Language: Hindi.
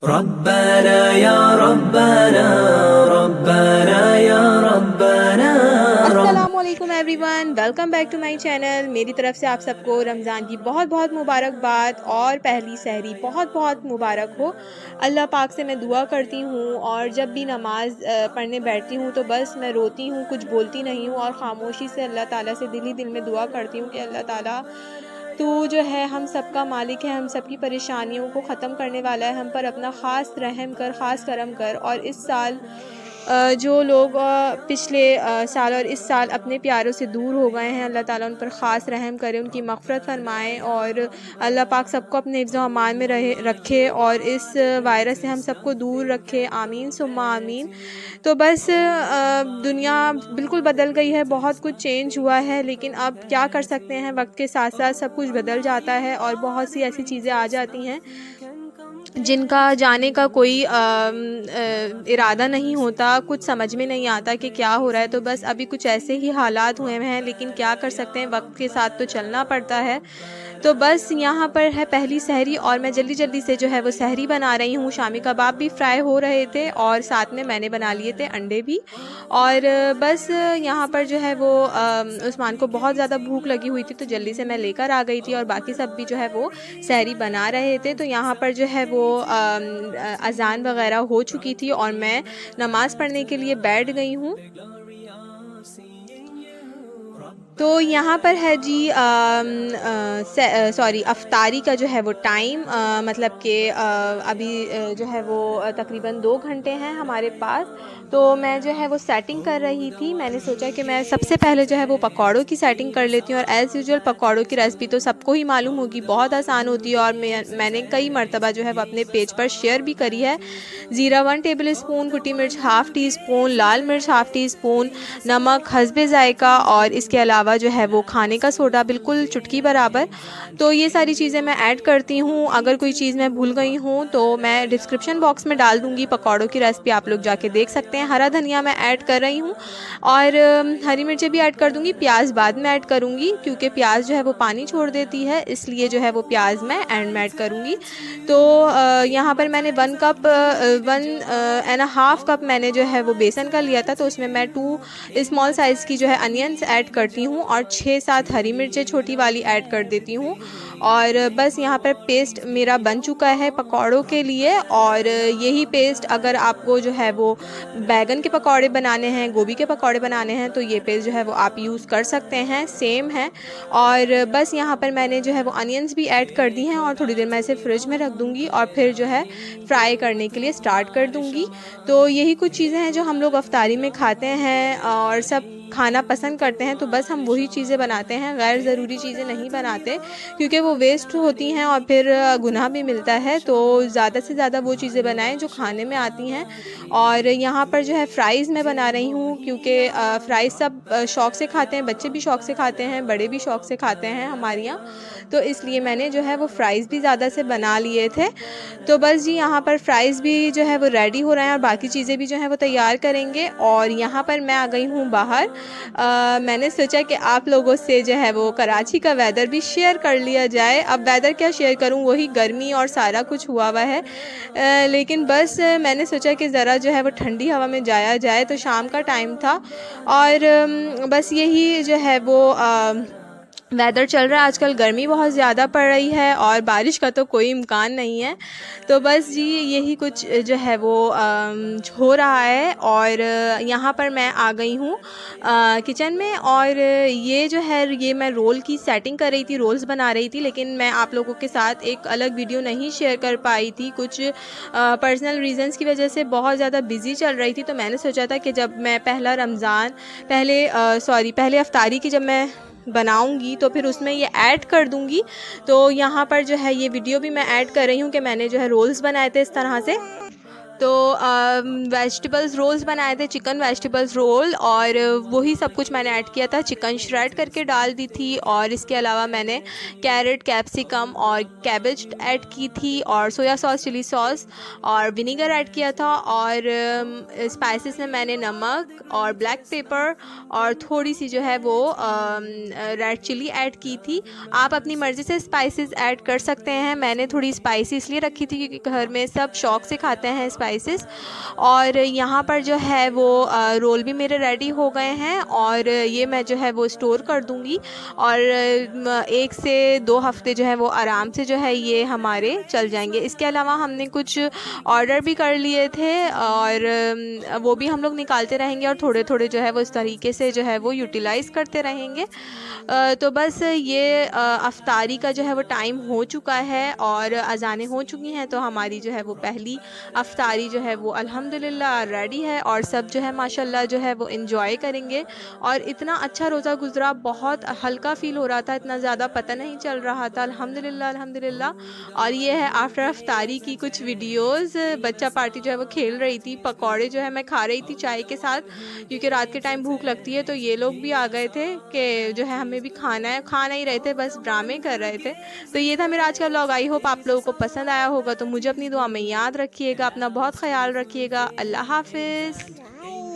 रब्बना या रब्बना रब्बना या रब्बना अस्सलामुअलैकुम everyone, welcome back to my channel. मेरी तरफ से आप सबको रमज़ान की बहुत बहुत मुबारकबाद और पहली सहरी बहुत बहुत मुबारक हो। अल्लाह पाक से मैं दुआ करती हूँ और जब भी नमाज़ पढ़ने बैठती हूँ तो बस मैं रोती हूँ, कुछ बोलती नहीं हूँ और ख़ामोशी से अल्लाह ताला से दिल ही दिल में दुआ करती हूँ कि अल्लाह ताला तू जो है हम सब का मालिक है, हम सब की परेशानियों को ख़त्म करने वाला है, हम पर अपना ख़ास रहम कर, ख़ास करम कर। और इस साल जो लोग पिछले साल और इस साल अपने प्यारों से दूर हो गए हैं, अल्लाह ताला उन पर ख़ास रहम करे, उनकी मग़फ़िरत फ़रमाए और अल्लाह पाक सबको अपने हिफ्ज़ व अमान में रखे और इस वायरस से हम सबको दूर रखे। आमीन सुम्मा आमीन। तो बस दुनिया बिल्कुल बदल गई है, बहुत कुछ चेंज हुआ है, लेकिन अब क्या कर सकते हैं, वक्त के साथ साथ सब कुछ बदल जाता है और बहुत सी ऐसी चीज़ें आ जाती हैं जिनका जाने का कोई इरादा नहीं होता, कुछ समझ में नहीं आता कि क्या हो रहा है। तो बस अभी कुछ ऐसे ही हालात हुए हैं, लेकिन क्या कर सकते हैं, वक्त के साथ तो चलना पड़ता है। तो बस यहाँ पर है पहली सहरी और मैं जल्दी जल्दी से जो है वो सहरी बना रही हूँ। शामी कबाब भी फ्राई हो रहे थे और साथ में मैंने बना लिए थे अंडे भी। और बस यहाँ पर जो है वो उस्मान को बहुत ज़्यादा भूख लगी हुई थी तो जल्दी से मैं लेकर आ गई थी और बाकी सब भी जो है वो सहरी बना रहे थे। तो यहाँ पर जो है वो अज़ान वग़ैरह हो चुकी थी और मैं नमाज़ पढ़ने के लिए बैठ गई हूँ। तो यहाँ पर है जी सॉरी अफ्तारी का जो है वो टाइम, मतलब कि अभी जो है वो तकरीबन 2 घंटे हैं हमारे पास। तो मैं जो है वो सेटिंग कर रही थी। मैंने सोचा कि मैं सबसे पहले जो है वो पकौड़ों की सेटिंग कर लेती हूँ और एज़ यूजुअल पकौड़ों की रेसिपी तो सबको ही मालूम होगी, बहुत आसान होती है और मैंने कई मरतबा जो है वो अपने पेज पर शेयर भी करी है। ज़ीरा 1 टेबल स्पून, कुटी मिर्च हाफ़ टी स्पून, लाल मिर्च हाफ़ टी स्पून, नमक हस्बे ज़ायक़ा और इसके अलावा जो है वो खाने का सोडा बिल्कुल चुटकी बराबर। तो ये सारी चीज़ें मैं ऐड करती हूँ। अगर कोई चीज़ मैं भूल गई हूँ तो मैं डिस्क्रिप्शन बॉक्स में डाल दूँगी, पकौड़ों की रेसिपी आप लोग जाके देख सकते हैं। हरा धनिया मैं ऐड कर रही हूँ और हरी मिर्चें भी ऐड कर दूँगी, प्याज बाद में ऐड करूँगी क्योंकि प्याज जो है वो पानी छोड़ देती है, इसलिए जो है वो प्याज मैं एंड में ऐड करूँगी। तो यहाँ पर मैंने 1 कप 1.5 कप मैंने जो है वो बेसन का लिया था, तो उसमें मैं 2 स्मॉल साइज़ की जो है अनियंस ऐड करती हूँ और 6-7 हरी मिर्चें छोटी वाली ऐड कर देती हूँ। और बस यहाँ पर पेस्ट मेरा बन चुका है पकौड़ों के लिए। और यही पेस्ट अगर आपको जो है वो बैगन के पकौड़े बनाने हैं, गोभी के पकौड़े बनाने हैं, तो ये पेस्ट जो है वो आप यूज़ कर सकते हैं, सेम है। और बस यहाँ पर मैंने जो है वो अनियंस भी ऐड कर दी हैं और थोड़ी देर मैं इसे फ्रिज में रख दूँगी और फिर जो है फ्राई करने के लिए स्टार्ट कर दूँगी। तो यही कुछ चीज़ें हैं जो हम लोग अफ्तारी में खाते हैं और सब खाना पसंद करते हैं, तो बस हम वही चीज़ें बनाते हैं, गैर ज़रूरी चीज़ें नहीं बनाते क्योंकि वो वेस्ट होती हैं और फिर गुनाह भी मिलता है। तो ज़्यादा से ज़्यादा वो चीज़ें बनाएं जो खाने में आती हैं। और यहाँ पर जो है फ़्राइज़ मैं बना रही हूँ क्योंकि फ़्राइज़ सब शौक़ से खाते हैं, बच्चे भी शौक़ से खाते हैं, बड़े भी शौक़ से खाते हैं हमारे यहाँ। तो इसलिए मैंने जो है वो फ़्राइज़ भी ज़्यादा से बना लिए थे। तो बस जी यहाँ पर फ़्राइज़ भी जो है वो रेडी हो रहे हैं और बाकी चीज़ें भी जो हैं वो तैयार करेंगे। और यहाँ पर मैं आ गई हूँ बाहर। मैंने सोचा कि आप लोगों से जो है वो कराची का वेदर भी शेयर कर लिया जाए। अब वेदर क्या शेयर करूँ, वही गर्मी और सारा कुछ हुआ हुआ है। लेकिन बस मैंने सोचा कि ज़रा जो है वो ठंडी हवा में जाया जाए। तो शाम का टाइम था और बस यही जो है वो वेदर चल रहा है। आजकल गर्मी बहुत ज़्यादा पड़ रही है और बारिश का तो कोई इम्कान नहीं है। तो बस जी यही कुछ जो है वो हो रहा है। और यहाँ पर मैं आ गई हूँ किचन में और ये जो है ये मैं रोल की सेटिंग कर रही थी, रोल्स बना रही थी, लेकिन मैं आप लोगों के साथ एक अलग वीडियो नहीं शेयर कर पाई थी, कुछ पर्सनल रीज़न्स की वजह से बहुत ज़्यादा बिज़ी चल रही थी। तो मैंने सोचा था कि जब मैं पहले अफ्तारी की जब मैं बनाऊंगी तो फिर उसमें ये ऐड कर दूंगी। तो यहाँ पर जो है ये वीडियो भी मैं ऐड कर रही हूँ कि मैंने जो है रोल्स बनाए थे इस तरह से। तो वेजिटेबल्स रोल्स बनाए थे, चिकन वेजिटेबल्स रोल, और वही सब कुछ मैंने ऐड किया था। चिकन श्रेड करके डाल दी थी, और इसके अलावा मैंने कैरेट, कैप्सिकम और कैबेज ऐड की थी, और सोया सॉस, चिली सॉस और विनीगर ऐड किया था। और स्पाइसेस में मैंने नमक और ब्लैक पेपर और थोड़ी सी जो है वो रेड चिली ऐड की थी। आप अपनी मर्ज़ी से स्पाइसेस ऐड कर सकते हैं। मैंने थोड़ी स्पाइसी इसलिए रखी थी क्योंकि घर में सब शौक से खाते हैं स्पाइसेस। और यहाँ पर जो है वो रोल भी मेरे रेडी हो गए हैं, और ये मैं जो है वो स्टोर कर दूँगी, और 1 से 2 हफ़्ते जो है वो आराम से जो है ये हमारे चल जाएंगे। इसके अलावा हमने कुछ ऑर्डर भी कर लिए थे, और वो भी हम लोग निकालते रहेंगे, और थोड़े थोड़े जो है वो इस तरीके से जो है वो यूटिलाइज़ करते रहेंगे। तो बस ये अफ्तारी का जो है वो टाइम हो चुका है, और अज़ानें हो चुकी हैं। तो हमारी जो है वो पहली अफ्तारी जो है वो अल्हम्दुलिल्लाह रेडी है, और सब जो है माशाल्लाह जो है वो एंजॉय करेंगे। और इतना अच्छा रोज़ा गुज़रा, बहुत हल्का फ़ील हो रहा था, इतना ज़्यादा पता नहीं चल रहा था। अल्हम्दुलिल्लाह, अल्हम्दुलिल्लाह। और ये है आफ्टर अफ्तारी की कुछ वीडियोज़। बच्चा पार्टी जो है वो खेल रही थी, पकौड़े जो है मैं खा रही थी चाय के साथ, क्योंकि रात के टाइम भूख लगती है। तो ये लोग भी आ गए थे कि जो है हमें भी खाना है, खा नहीं रहे थे, बस ड्रामे कर रहे थे। तो ये था मेरा आज का व्लॉग। आई होप आप लोगों को पसंद आया होगा। तो मुझे अपनी दुआ में याद रखिएगा, अपना बहुत ख्याल रखिएगा। अल्लाह हाफ़िज़।